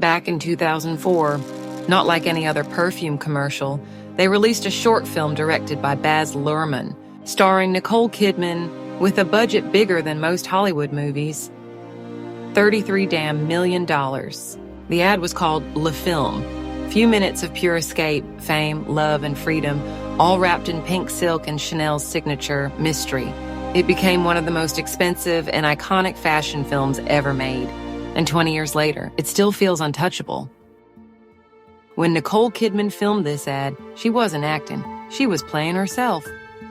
Back in 2004, not like any other perfume commercial, they released a short film directed by Baz Luhrmann, starring Nicole Kidman with a budget bigger than most Hollywood movies. $33 million. The ad was called Le Film. Few minutes of pure escape, fame, love, and freedom, all wrapped in pink silk and Chanel's signature, Mystery. It became one of the most expensive and iconic fashion films ever made. And 20 years later, it still feels untouchable. When Nicole Kidman filmed this ad, she wasn't acting. She was playing herself.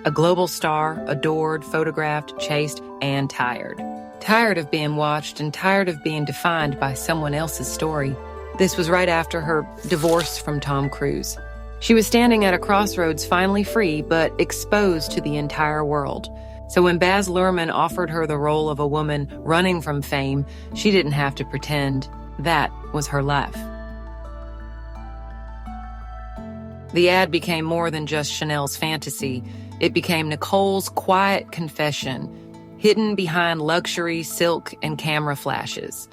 A global star, adored, photographed, chased, and tired. Tired of being watched and tired of being defined by someone else's story. This was right after her divorce from Tom Cruise. She was standing at a crossroads, finally free, but exposed to the entire world. So when Baz Luhrmann offered her the role of a woman running from fame, she didn't have to pretend. That was her life. The ad became more than just Chanel's fantasy. It became Nicole's quiet confession, hidden behind luxury, silk, and camera flashes.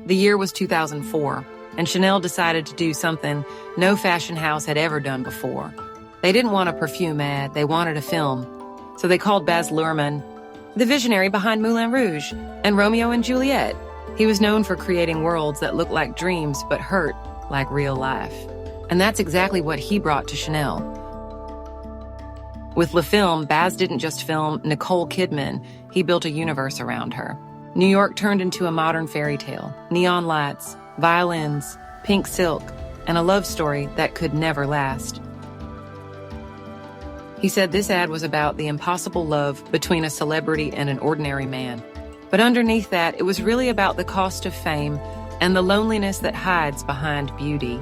The year was 2004, and Chanel decided to do something no fashion house had ever done before. They didn't want a perfume ad, they wanted a film. So they called Baz Luhrmann the visionary behind Moulin Rouge and Romeo and Juliet. He was known for creating worlds that looked like dreams but hurt like real life. And that's exactly what he brought to Chanel. With Le Film, Baz didn't just film Nicole Kidman, he built a universe around her. New York turned into a modern fairy tale. Neon lights, violins, pink silk, and a love story that could never last. He said this ad was about the impossible love between a celebrity and an ordinary man. But underneath that, it was really about the cost of fame and the loneliness that hides behind beauty.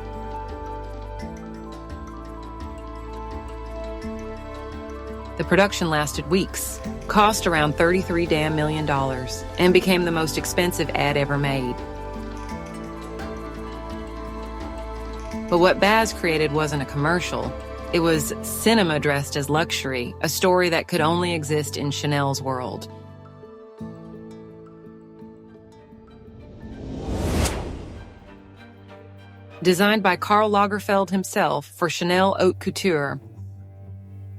The production lasted weeks, cost around $33 million, and became the most expensive ad ever made. But what Baz created wasn't a commercial. It was cinema dressed as luxury, a story that could only exist in Chanel's world. Designed by Karl Lagerfeld himself for Chanel Haute Couture,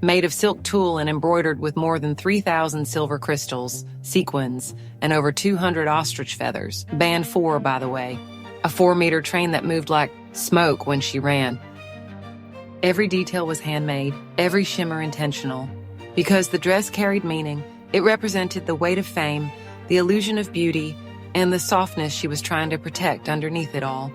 made of silk tulle and embroidered with more than 3,000 silver crystals, sequins, and over 200 ostrich feathers. Band 4, by the way. A 4-meter train that moved like smoke when she ran. Every detail was handmade, every shimmer intentional. Because the dress carried meaning, it represented the weight of fame, the illusion of beauty, and the softness she was trying to protect underneath it all.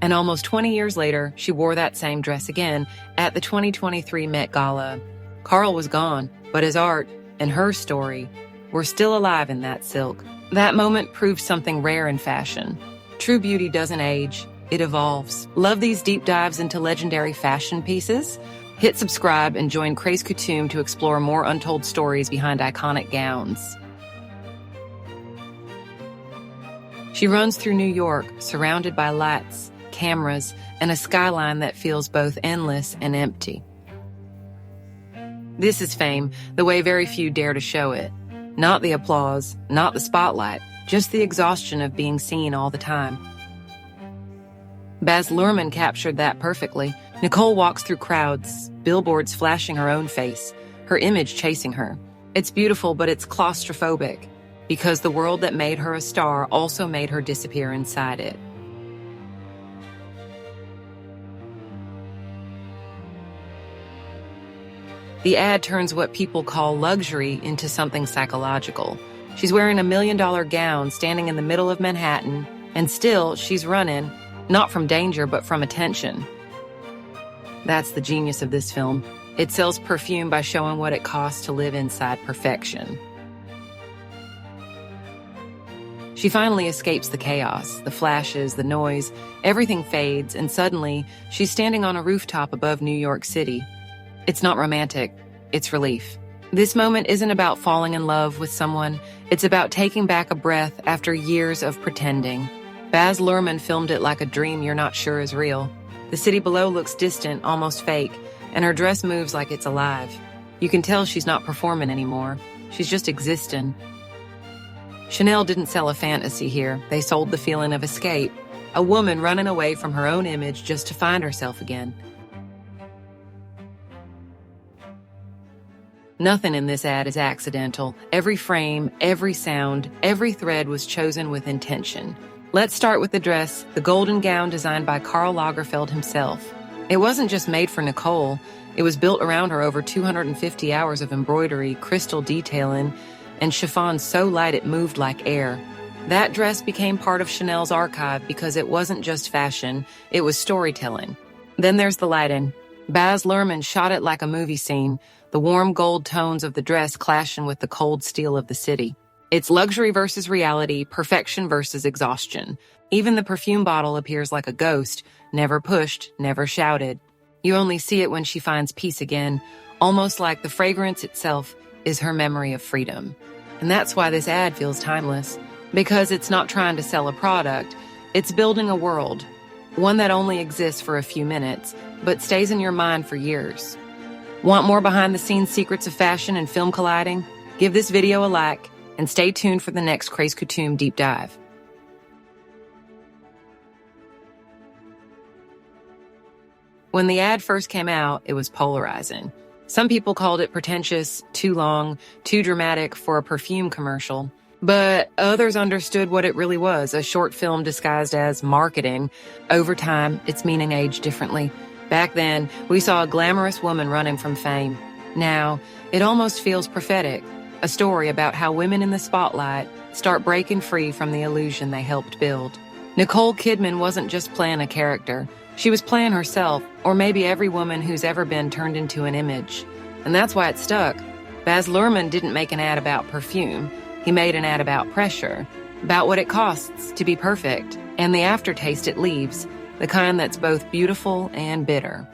And almost 20 years later, she wore that same dress again at the 2023 Met Gala. Karl was gone, but his art and her story were still alive in that silk. That moment proved something rare in fashion. True beauty doesn't age, it evolves. Love these deep dives into legendary fashion pieces? Hit subscribe and join Craze Coutume to explore more untold stories behind iconic gowns. She runs through New York, surrounded by lights, cameras, and a skyline that feels both endless and empty. This is fame, the way very few dare to show it. Not the applause, not the spotlight, just the exhaustion of being seen all the time. Baz Luhrmann captured that perfectly. Nicole walks through crowds, billboards flashing her own face, her image chasing her. It's beautiful, but it's claustrophobic, because the world that made her a star also made her disappear inside it. The ad turns what people call luxury into something psychological. She's wearing a $1 million gown, standing in the middle of Manhattan, and still she's running, not from danger, but from attention. That's the genius of this film. It sells perfume by showing what it costs to live inside perfection. She finally escapes the chaos, the flashes, the noise. Everything fades, and suddenly, she's standing on a rooftop above New York City. It's not romantic, it's relief. This moment isn't about falling in love with someone, it's about taking back a breath after years of pretending. Baz Luhrmann filmed it like a dream you're not sure is real. The city below looks distant, almost fake, and her dress moves like it's alive. You can tell she's not performing anymore. She's just existing. Chanel didn't sell a fantasy here. They sold the feeling of escape. A woman running away from her own image just to find herself again. Nothing in this ad is accidental. Every frame, every sound, every thread was chosen with intention. Let's start with the dress, the golden gown designed by Karl Lagerfeld himself. It wasn't just made for Nicole. It was built around her over 250 hours of embroidery, crystal detailing, and chiffon so light it moved like air. That dress became part of Chanel's archive because it wasn't just fashion, it was storytelling. Then there's the lighting. Baz Luhrmann shot it like a movie scene, the warm gold tones of the dress clashing with the cold steel of the city. It's luxury versus reality, perfection versus exhaustion. Even the perfume bottle appears like a ghost, never pushed, never shouted. You only see it when she finds peace again, almost like the fragrance itself is her memory of freedom. And that's why this ad feels timeless. Because it's not trying to sell a product, it's building a world. One that only exists for a few minutes, but stays in your mind for years. Want more behind-the-scenes secrets of fashion and film colliding? Give this video a like, and stay tuned for the next Craze Couture deep dive. When the ad first came out, it was polarizing. Some people called it pretentious, too long, too dramatic for a perfume commercial. But others understood what it really was, a short film disguised as marketing. Over time, its meaning aged differently. Back then, we saw a glamorous woman running from fame. Now, it almost feels prophetic, a story about how women in the spotlight start breaking free from the illusion they helped build. Nicole Kidman wasn't just playing a character. She was playing herself, or maybe every woman who's ever been turned into an image. And that's why it stuck. Baz Luhrmann didn't make an ad about perfume. He made an ad about pressure, about what it costs to be perfect, and the aftertaste it leaves, the kind that's both beautiful and bitter.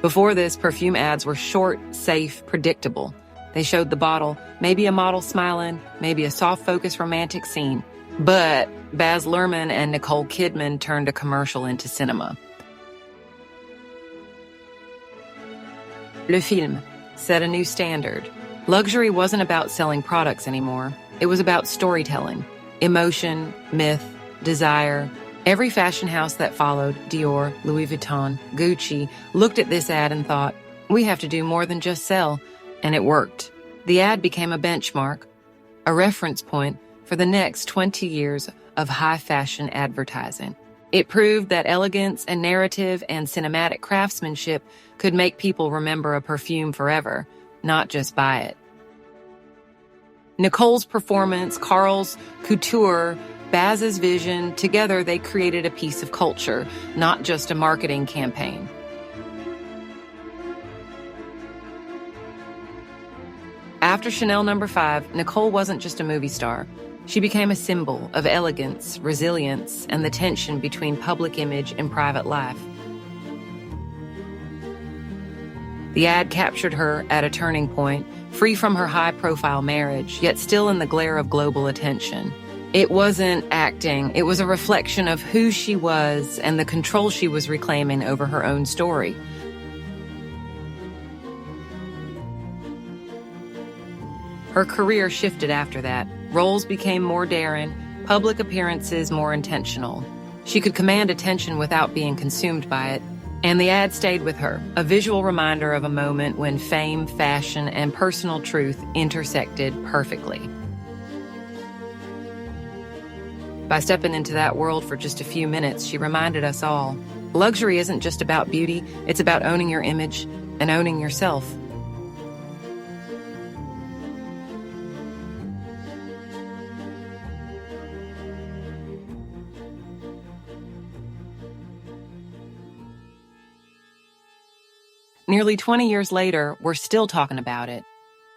Before this, perfume ads were short, safe, predictable. They showed the bottle, maybe a model smiling, maybe a soft-focus romantic scene. But Baz Luhrmann and Nicole Kidman turned a commercial into cinema. Le film set a new standard. Luxury wasn't about selling products anymore. It was about storytelling, emotion, myth, desire. Every fashion house that followed, Dior, Louis Vuitton, Gucci, looked at this ad and thought, we have to do more than just sell. And it worked. The ad became a benchmark, a reference point for the next 20 years of high fashion advertising. It proved that elegance and narrative and cinematic craftsmanship could make people remember a perfume forever, not just buy it. Nicole's performance, Karl's couture, Baz's vision, together they created a piece of culture, not just a marketing campaign. After Chanel No.5, Nicole wasn't just a movie star. She became a symbol of elegance, resilience, and the tension between public image and private life. The ad captured her at a turning point, free from her high-profile marriage, yet still in the glare of global attention. It wasn't acting, it was a reflection of who she was and the control she was reclaiming over her own story. Her career shifted after that. Roles became more daring, public appearances more intentional. She could command attention without being consumed by it. And the ad stayed with her, a visual reminder of a moment when fame, fashion, and personal truth intersected perfectly. By stepping into that world for just a few minutes, she reminded us all, luxury isn't just about beauty, it's about owning your image and owning yourself. Nearly 20 years later, we're still talking about it.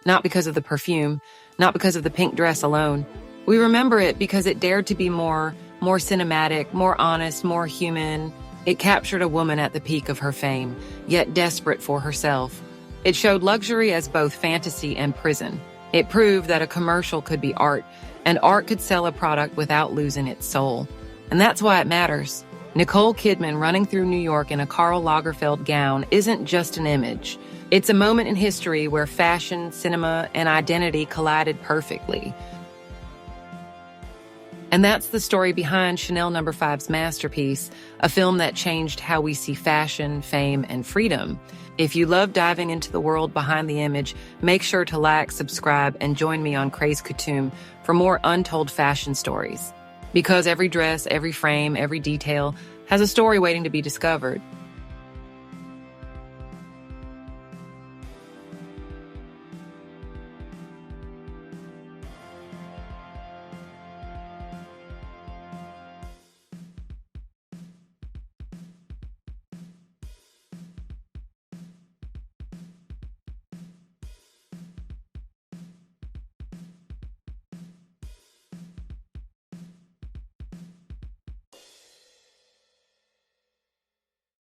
Not because of the perfume, not because of the pink dress alone. We remember it because it dared to be more cinematic, more honest, more human. It captured a woman at the peak of her fame, yet desperate for herself. It showed luxury as both fantasy and prison. It proved that a commercial could be art, and art could sell a product without losing its soul. And that's why it matters. Nicole Kidman running through New York in a Karl Lagerfeld gown isn't just an image. It's a moment in history where fashion, cinema, and identity collided perfectly. And that's the story behind Chanel No.5's masterpiece, a film that changed how we see fashion, fame, and freedom. If you love diving into the world behind the image, make sure to like, subscribe, and join me on Craze Couture for more untold fashion stories. Because every dress, every frame, every detail has a story waiting to be discovered.